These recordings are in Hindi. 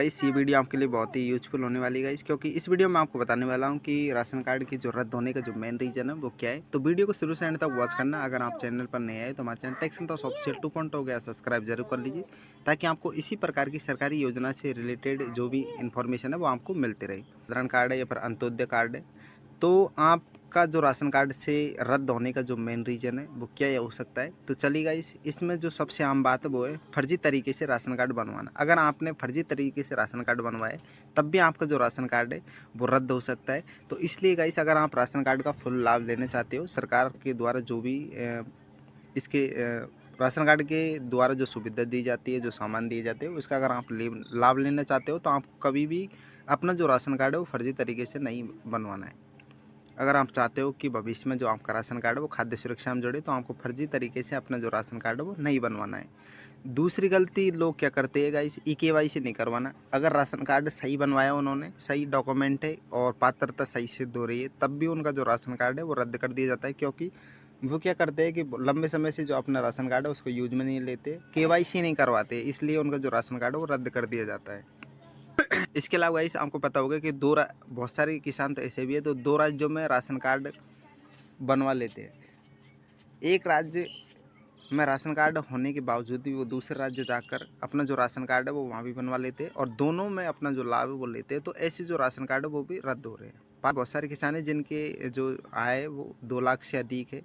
गाइस ये वीडियो आपके लिए बहुत ही यूजफुल होने वाली है गाइस, क्योंकि इस वीडियो में आपको बताने वाला हूं कि राशन कार्ड की जो रद्द होने का जो मेन रीज़न है वो क्या है। तो वीडियो को शुरू से एंड तक वॉच करना। अगर आप चैनल पर नए आए तो हमारे चैनल टेक्सन तो ऑफिशियल 2.0 हो गया, सब्सक्राइब जरूर कर लीजिए ताकि आपको इसी प्रकार की सरकारी योजना से रिलेटेड जो भी इन्फॉर्मेशन है वो आपको मिलती रहे। साधारण कार्ड है या फिर अंत्योदय कार्ड है, तो आपका जो राशन कार्ड से रद्द होने का जो मेन रीज़न है वो क्या हो सकता है। तो चलिए गाइस, इसमें जो सबसे आम बात है वो है फर्जी तरीके से राशन कार्ड बनवाना। अगर आपने फर्जी तरीके से राशन कार्ड बनवाए तब भी आपका जो राशन कार्ड है वो रद्द हो सकता है। तो इसलिए गाइस, अगर आप राशन कार्ड का फुल लाभ लेना चाहते हो, सरकार के द्वारा जो भी इसके राशन कार्ड के द्वारा जो सुविधा दी जाती है, जो सामान दिए जाते हैं, उसका अगर आप लाभ लेना चाहते हो तो आपको कभी भी अपना जो राशन कार्ड है वो फर्जी तरीके से नहीं बनवाना है। अगर आप चाहते हो कि भविष्य में जो आपका राशन कार्ड है वो खाद्य सुरक्षा में जुड़े, तो आपको फर्जी तरीके से अपना जो राशन कार्ड है वो नहीं बनवाना है। दूसरी गलती लोग क्या करते हैं गाइस, ई-केवाईसी नहीं करवाना। अगर राशन कार्ड सही बनवाया उन्होंने, सही डॉक्यूमेंट है और पात्रता सही सिद्ध हो रही है, तब भी उनका जो राशन कार्ड है वो रद्द कर दिया जाता है। क्योंकि वो क्या करते हैं कि लंबे समय से जो अपना राशन कार्ड है उसको यूज में नहीं लेते, केवाईसी नहीं करवाते, इसलिए उनका जो राशन कार्ड है वो रद्द कर दिया जाता है। इसके अलावा गाइस, आपको पता होगा कि बहुत सारे किसान तो ऐसे भी है तो दो राज्यों में राशन कार्ड बनवा लेते हैं। एक राज्य में राशन कार्ड होने के बावजूद भी वो दूसरे राज्य जाकर अपना जो राशन कार्ड है वो वहाँ भी बनवा लेते हैं और दोनों में अपना जो लाभ है वो लेते हैं। तो ऐसे जो राशन कार्ड है वो भी रद्द हो रहे हैं। बहुत सारे किसान हैं जिनके जो आय है वो 2 लाख से अधिक है।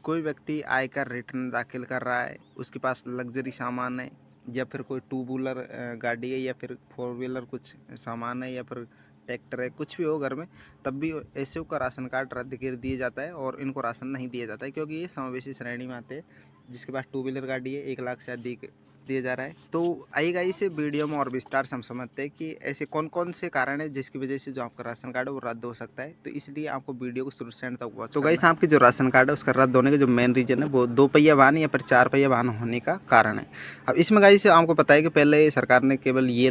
कोई व्यक्ति आयकर रिटर्न दाखिल कर रहा है, उसके पास लग्जरी सामान है या फिर कोई टू व्हीलर गाड़ी है या फिर 4 व्हीलर कुछ सामान है या फिर ट्रैक्टर है, कुछ भी हो घर में, तब भी ऐसे का राशन कार्ड रद्द कर दिया जाता है और इनको राशन नहीं दिया जाता है, क्योंकि ये समावेशी श्रेणी में आते हैं। जिसके पास टू व्हीलर गाड़ी है 1 लाख से अधिक दिया जा रहा है। तो आइएगा इस वीडियो में और विस्तार से हम समझते हैं कि ऐसे कौन कौन से कारण है जिसकी वजह से जो आपका राशन कार्ड है वो रद्द हो सकता है। तो इसलिए आपको वीडियो को शुरू से एंड तक वॉच। तो गाइस, आपके जो राशन कार्ड है उसका रद्द होने का जो मेन रीजन है वो 2 पहिया वाहन या फिर 4 पहिया वाहन होने का कारण है। अब इसमें गाइस आपको पता है कि पहले सरकार ने केवल ये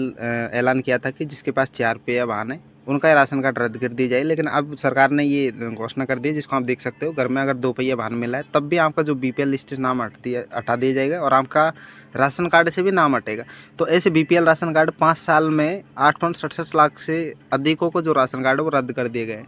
ऐलान किया था कि जिसके पास 4 पहिया वाहन है उनका राशन कार्ड रद्द कर दिया जाए, लेकिन अब सरकार ने ये घोषणा कर दी है, जिसको आप देख सकते हो, घर में अगर 2 पहिया वाहन मिला है तब भी आपका जो बीपीएल लिस्ट से नाम हटा दिया जाएगा और आपका राशन कार्ड से भी नाम हटेगा। तो ऐसे बीपीएल राशन कार्ड 5 साल में 8.67 लाख से अधिकों को जो राशन कार्ड है वो रद्द कर दिए गए।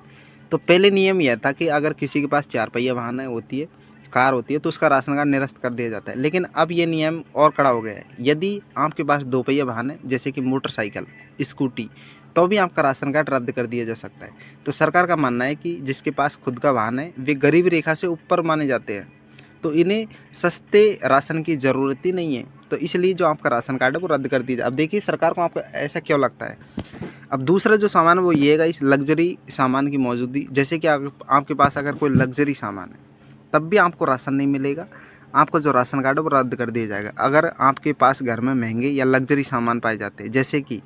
तो पहले नियम यह था कि अगर किसी के पास 4 पहिया वाहन होती है, कार होती है, तो उसका राशन कार्ड निरस्त कर दिया जाता है। लेकिन अब ये नियम और कड़ा हो गया है। यदि आपके पास 2 पहिया वाहन है, जैसे कि मोटरसाइकिल, स्कूटी, तो भी आपका राशन कार्ड रद्द कर दिया जा सकता है। तो सरकार का मानना है कि जिसके पास खुद का वाहन है वे गरीब रेखा से ऊपर माने जाते हैं, तो इन्हें सस्ते राशन की ज़रूरत ही नहीं है। तो इसलिए जो आपका राशन कार्ड है वो रद्द कर दीजिए। अब देखिए सरकार को आपको ऐसा क्यों लगता है। अब दूसरा जो सामान है वो ये है इस लग्जरी सामान की मौजूदगी, जैसे कि आपके पास अगर कोई लग्जरी सामान है तब भी आपको राशन नहीं मिलेगा, आपका जो राशन कार्ड है वो रद्द कर दिया जाएगा। अगर आपके पास घर में महंगे या लग्जरी सामान पाए जाते हैं, जैसे कि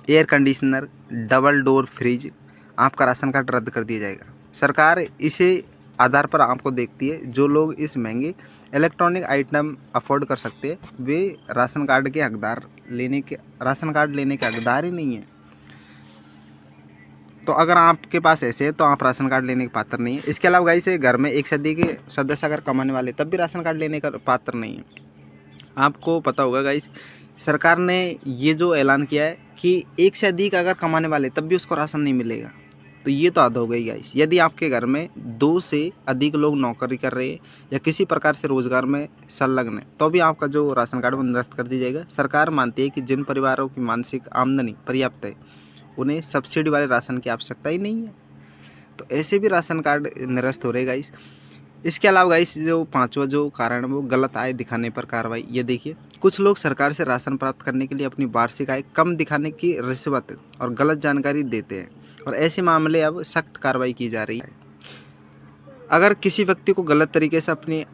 air conditioner, double door fridge, आपका राशन कार्ड रद्द कर दिया जाएगा। सरकार इसे आधार पर आपको देखती है। जो लोग इस महंगे इलेक्ट्रॉनिक आइटम अफोर्ड कर सकते हैं वे राशन कार्ड के राशन कार्ड लेने के हकदार ही नहीं है। तो अगर आपके पास ऐसे है तो आप राशन कार्ड लेने के पात्र नहीं है। इसके अलावा गाइस, घर में एक से अधिक सदस्य अगर कमाने वाले तब भी राशन कार्ड लेने का पात्र नहीं है। आपको पता होगा गाइस, सरकार ने ये जो ऐलान किया है कि एक से अधिक अगर कमाने वाले तब भी उसको राशन नहीं मिलेगा, तो ये तो हद हो गई गाइस। यदि आपके घर में 2 से अधिक लोग नौकरी कर रहे हैं या किसी प्रकार से रोजगार में संलग्न है, तो भी आपका जो राशन कार्ड वो निरस्त कर दिया जाएगा। सरकार मानती है कि जिन परिवारों की मानसिक आमदनी पर्याप्त है उन्हें सब्सिडी वाले राशन की आवश्यकता ही नहीं है, तो ऐसे भी राशन कार्ड निरस्त हो रहे गाइस। इसके अलावा गाइस, जो 5वां जो कारण है वो गलत आय दिखाने पर कार्रवाई। ये देखिए, कुछ लोग सरकार से राशन प्राप्त करने के लिए अपनी वार्षिक आय कम दिखाने की रिश्वत और गलत जानकारी देते हैं और ऐसे मामले अब सख्त कार्रवाई की जा रही है। अगर किसी व्यक्ति को गलत तरीके से अपनी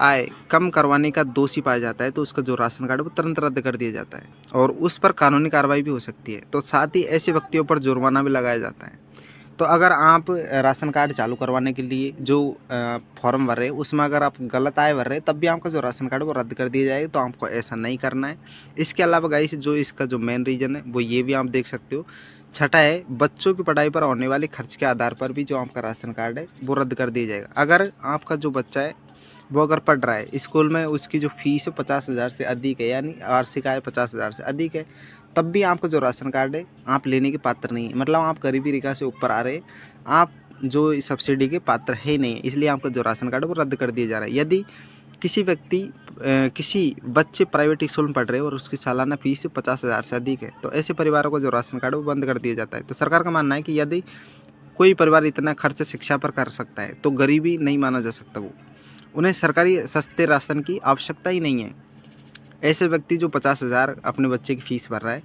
आय कम करवाने का दोषी पाया जाता है तो उसका जो राशन कार्ड है वो तुरंत रद्द कर दिया जाता है और उस पर कानूनी कार्रवाई भी हो सकती है। तो साथ ही ऐसे व्यक्तियों पर जुर्माना भी लगाया जाता है। तो अगर आप राशन कार्ड चालू करवाने के लिए जो फॉर्म भर रहे हैं उसमें अगर आप गलत आय भर रहे हैं तब भी आपका जो राशन कार्ड वो रद्द कर दिया जाएगा, तो आपको ऐसा नहीं करना है। इसके अलावा गाइस, जो इसका जो मेन रीज़न है वो ये भी आप देख सकते हो। छठा है, बच्चों की पढ़ाई पर होने वाले खर्च के आधार पर भी जो आपका राशन कार्ड है वो रद्द कर दिया जाएगा। अगर आपका जो बच्चा है वो अगर पढ़ रहा है स्कूल में, उसकी जो फीस है 50,000 से अधिक है, यानी वार्षिक आय 50,000 से अधिक है, तब भी आपका जो राशन कार्ड है आप लेने के पात्र नहीं है, मतलब आप गरीबी रेखा से ऊपर आ रहे हैं, आप जो सब्सिडी के पात्र है नहीं है, इसलिए आपका जो राशन कार्ड है वो रद्द कर दिया जा रहा है। यदि किसी व्यक्ति किसी बच्चे प्राइवेट स्कूल में पढ़ रहे हैं और उसकी सालाना फीस 50,000 से अधिक है, तो ऐसे परिवारों का जो राशन कार्ड है वो बंद कर दिया जाता है। तो सरकार का मानना है कि यदि कोई परिवार इतना खर्च शिक्षा पर कर सकता है तो गरीबी नहीं माना जा सकता, वो उन्हें सरकारी सस्ते राशन की आवश्यकता ही नहीं है। ऐसे व्यक्ति जो 50,000 अपने बच्चे की फीस भर रहा है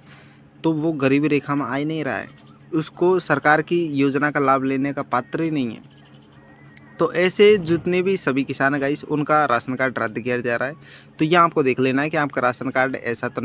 तो वो गरीबी रेखा में आ ही नहीं रहा है, उसको सरकार की योजना का लाभ लेने का पात्र ही नहीं है। तो ऐसे जितने भी सभी किसान है गाइस, उनका राशन कार्ड रद्द किया जा रहा है। तो यहाँ आपको देख लेना है कि आपका राशन कार्ड ऐसा तो नहीं